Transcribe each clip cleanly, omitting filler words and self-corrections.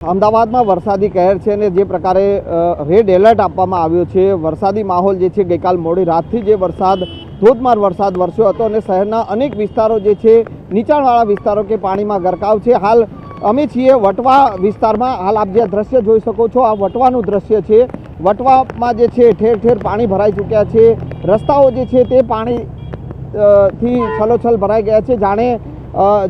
અમદાવાદમાં વરસાદી કહેર છે અને જે પ્રકારે રેડ એલર્ટ આપવામાં આવ્યો છે, વરસાદી માહોલ જે છે ગઈકાલ મોડી રાતથી જે ધોધમાર વરસાદ વરસ્યો હતો અને શહેરના અનેક વિસ્તારો જે છે નીચાણવાળા વિસ્તારો કે પાણીમાં ગરકાવ છે। હાલ અમે છીએ વટવા વિસ્તારમાં। હાલ આપ જે દ્રશ્ય જોઈ શકો છો આ વટવાનું દ્રશ્ય છે। વટવામાં જે છે ઠેર ઠેર પાણી ભરાઈ ચૂક્યા છે। રસ્તાઓ જે છે તે પાણી થી છલોછલ ભરાઈ ગયા છે। જાણે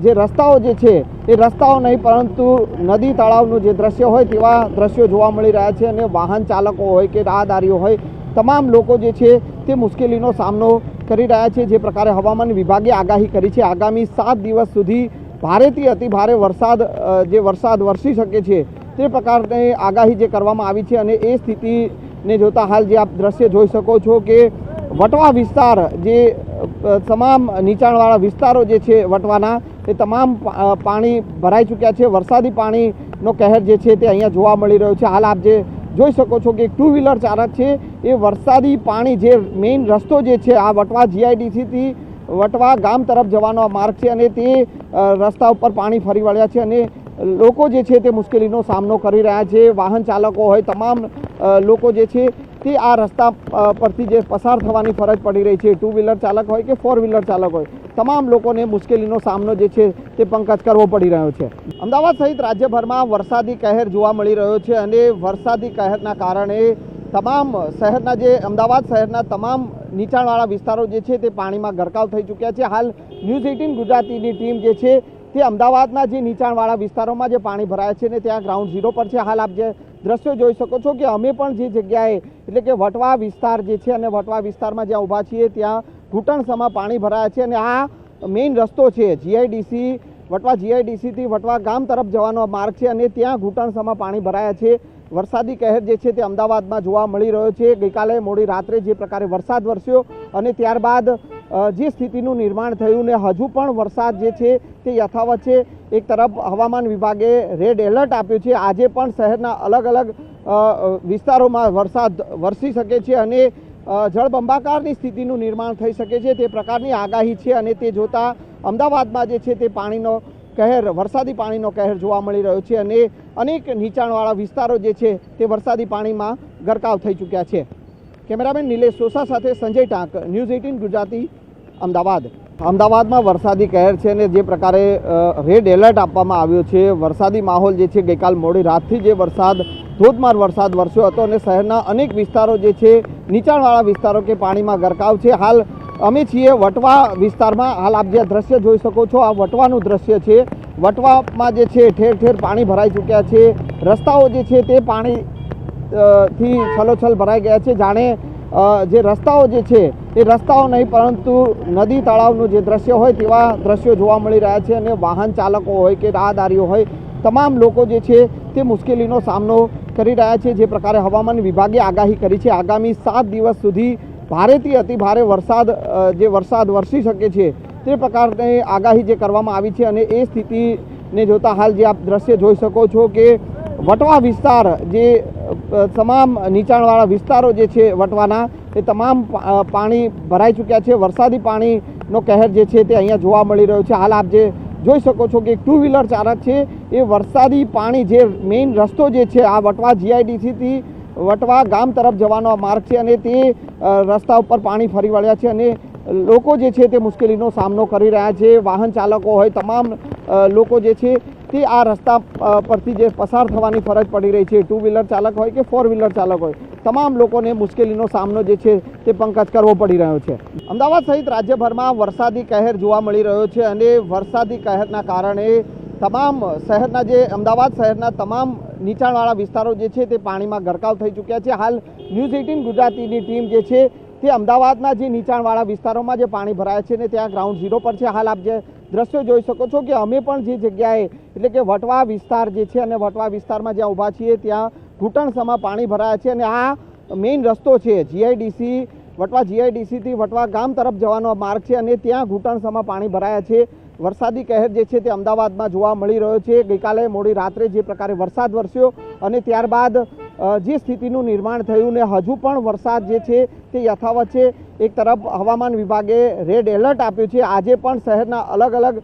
જે રસ્તાઓ જે છે એ રસ્તાઓ નહીં પરંતુ નદી તળાવનું જે દ્રશ્ય હોય તેવા દ્રશ્યો જોવા મળી રહ્યા છે અને વાહન ચાલકો હોય કે રાહદારીઓ હોય તમામ લોકો જે છે તે મુશ્કેલીનો સામનો કરી રહ્યા છે। જે પ્રકારે હવામાન વિભાગે આગાહી કરી છે આગામી 7 દિવસ સુધી ભારેથી અતિ ભારે વરસાદ વરસી શકે છે તે પ્રકારની આગાહી જે કરવામાં આવી છે અને એ સ્થિતિને જોતા હાલ જે આપ દ્રશ્ય જોઈ શકો છો કે વટવા વિસ્તાર જે તમામ નીચાણવાળા વિસ્તારો જે છે વટવાના એ તમામ પાણી ભરાઈ ચૂક્યા છે। વરસાદી પાણીનો કહેર જે છે તે અહીંયા જોવા મળી રહ્યો છે। હાલ આપ જે જોઈ શકો છો કે એક 2 વ્હીલર ચાલક છે એ વરસાદી પાણી જે મેઇન રસ્તો જે છે આ વટવા જીઆઈડીસીથી વટવા ગામ તરફ જવાનો માર્ગ છે અને તે રસ્તા ઉપર પાણી ફરી વળ્યા છે અને લોકો જે છે તે મુશ્કેલીનો સામનો કરી રહ્યા છે। વાહન ચાલકો હોય તમામ લોકો જે છે તે આ રસ્તા પરથી જે પસાર થવાની ફરજ પડી રહી છે। 2 વ્હીલર ચાલક હોય કે 4 વ્હીલર ચાલક હોય તમામ લોકોને મુશ્કેલીનો સામનો જે છે તે પંકજ કરવો પડી રહ્યો છે। અમદાવાદ સહિત રાજ્યભરમાં વરસાદી કહેર જોવા મળી રહ્યો છે અને વરસાદી કહેરના કારણે તમામ શહેરના જે અમદાવાદ શહેરના તમામ નીચાણવાળા વિસ્તારો જે છે તે પાણીમાં ગરકાવ થઈ ચૂક્યા છે। હાલ ન્યૂઝ 18 ગુજરાતીની ટીમ જે છે તે અમદાવાદના જે નીચાણવાળા વિસ્તારોમાં જે પાણી ભરાયા છે ને ત્યાં ગ્રાઉન્ડ ઝીરો પર છે। હાલ આપ જે દ્રશ્યો જોઈ શકો છો કે અમે પણ જે જગ્યાએ એટલે કે વટવા વિસ્તાર જે છે અને વટવા વિસ્તારમાં જ્યાં ઊભા છીએ ત્યાં ઘૂંટણસમાં પાણી ભરાયા છે અને આ મેઇન રસ્તો છે જીઆઈડીસી વટવા જીઆઈડીસીથી વટવા ગામ તરફ જવાનો માર્ગ છે અને ત્યાં ઘૂંટણસમાં પાણી ભરાયા છે। વરસાદી કહેર જે છે તે અમદાવાદમાં જોવા મળી રહ્યો છે। ગઈકાલે મોડી રાત્રે જે પ્રકારે વરસાદ વરસ્યો અને ત્યારબાદ જે સ્થિતિનું નિર્માણ થયું ને હજુ પણ વરસાદ જે છે તે યથાવત છે। એક તરફ હવામાન વિભાગે રેડ એલર્ટ આપ્યું છે। આજે પણ શહેરના અલગ અલગ વિસ્તારોમાં વરસાદ વરસી શકે છે અને જળબંબાકારની સ્થિતિનું નિર્માણ થઈ શકે છે તે પ્રકારની આગાહી છે અને તે જોતા અમદાવાદમાં જે છે તે પાણીનો કહેર વરસાદી પાણીનો કહેર જોવા મળી રહ્યો છે અને અનેક નીચાણવાળા વિસ્તારો જે છે તે વરસાદી પાણીમાં ગરકાવ થઈ ચૂક્યા છે। કેમેરામેન નિલેશ સોસા સાથે સંજય ટાંક, ન્યૂઝ 18 ગુજરાતી, અમદાવાદ। અમદાવાદમાં વરસાદી કહેર છે અને જે પ્રકારે રેડ એલર્ટ આપવામાં આવ્યો છે, વરસાદી માહોલ જે છે ગઈકાલ મોડી રાતથી જે ધોધમાર વરસાદ વરસ્યો હતો અને શહેરના અનેક વિસ્તારો જે છે નીચાણવાળા વિસ્તારો કે પાણીમાં ગરકાવ છે। હાલ અમે છીએ વટવા વિસ્તારમાં। હાલ આપ જે દ્રશ્ય જોઈ શકો છો આ વટવાનું દ્રશ્ય છે। વટવામાં જે છે ઠેર ઠેર પાણી ભરાઈ ચૂક્યા છે। રસ્તાઓ જે છે તે પાણી થી છલોછલ ભરાઈ ગયા છે। જાણે જે રસ્તાઓ જે છે એ રસ્તાઓ નહીં પરંતુ નદી તળાવનું જે દ્રશ્ય હોય તેવા દ્રશ્યો જોવા મળી રહ્યા છે અને વાહન ચાલકો હોય કે રાહદારીઓ હોય તમામ લોકો જે છે તે મુશ્કેલીનો સામનો કરી રહ્યા છે। જે પ્રકારે હવામાન વિભાગે આગાહી કરી છે આગામી 7 દિવસ સુધી ભારેથી અતિ ભારે વરસાદ વરસી શકે છે તે પ્રકારની આગાહી જે કરવામાં આવી છે અને એ સ્થિતિને જોતા હાલ જે આપ દ્રશ્ય જોઈ શકો છો કે વટવા વિસ્તાર જે તમામ નીચાણવાળા વિસ્તારો જે છે વટવાના એ તમામ પાણી ભરાઈ ચૂક્યા છે। વરસાદી પાણીનો કહેર જે છે તે અહીંયા જોવા મળી રહ્યો છે। હાલ આપ જે જોઈ શકો છો કે એક 2 વ્હીલર ચાલક છે એ વરસાદી પાણી જે મેઇન રસ્તો જે છે આ વટવા જીઆઈડીસીથી વટવા ગામ તરફ જવાનો માર્ગ છે અને તે રસ્તા ઉપર પાણી ફરી વળ્યા છે અને લોકો જે છે તે મુશ્કેલીનો સામનો કરી રહ્યા છે। વાહન ચાલકો હોય તમામ લોકો જે છે તે આ રસ્તા પરથી જે પસાર થવાની ફરજ પડી રહી છે। 2 વ્હીલર ચાલક હોય કે 4 વ્હીલર ચાલક હોય તમામ લોકોને મુશ્કેલીનો સામનો જે છે તે પંકજ કરવો પડી રહ્યો છે। અમદાવાદ સહિત રાજ્યભરમાં વરસાદી કહેર જોવા મળી રહ્યો છે અને વરસાદી કહેરના કારણે તમામ શહેરના જે અમદાવાદ શહેરના તમામ નીચાણવાળા વિસ્તારો જે છે તે પાણીમાં ગરકાવ થઈ ચૂક્યા છે। હાલ ન્યૂઝ 18 ગુજરાતીની ટીમ જે છે તે અમદાવાદના જે નીચાણવાળા વિસ્તારોમાં જે પાણી ભરાયા છે ને ત્યાં ગ્રાઉન્ડ ઝીરો પર છે। હાલ આપ જે દ્રશ્યો જોઈ શકો છો કે અમે પણ જે જગ્યાએ એટલે કે વટવા વિસ્તાર જે છે અને વટવા વિસ્તારમાં જ્યાં ઊભા છીએ ત્યાં ઘૂંટણસમાં પાણી ભરાયા છે અને આ મેઇન રસ્તો છે જીઆઈડીસી વટવા જીઆઈડીસીથી વટવા ગામ તરફ જવાનો માર્ગ છે અને ત્યાં ઘૂંટણસમાં પાણી ભરાયા છે। વરસાદી કહેર જે છે તે અમદાવાદમાં જોવા મળી રહ્યો છે। ગઈકાલે મોડી રાત્રે જે પ્રકારે વરસાદ વરસ્યો અને ત્યારબાદ જે સ્થિતિનું નિર્માણ થયું ને હજુ પણ વરસાદ જે છે તે યથાવત છે। એક તરફ હવામાન વિભાગે રેડ એલર્ટ આપ્યું છે। આજે પણ શહેરના અલગ અલગ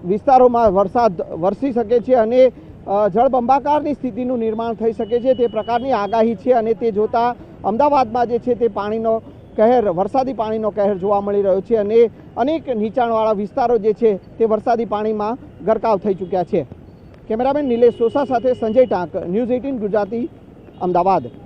વિસ્તારોમાં વરસાદ વરસી શકે છે અને જળબંબાકારની સ્થિતિનું નિર્માણ થઈ શકે છે તે પ્રકારની આગાહી છે અને તે જોતાં અમદાવાદમાં જે છે તે પાણીનો કહેર વરસાદી પાણીનો કહેર જોવા મળી રહ્યો છે અને અનેક નીચાણવાળા વિસ્તારો જે છે તે વરસાદી પાણીમાં ગરકાવ થઈ ચૂક્યા છે. કેમેરામેન નિલેશ સોસા સાથે સંજય ટાંક, ન્યૂઝ 18 ગુજરાતી, અમદાવાદ.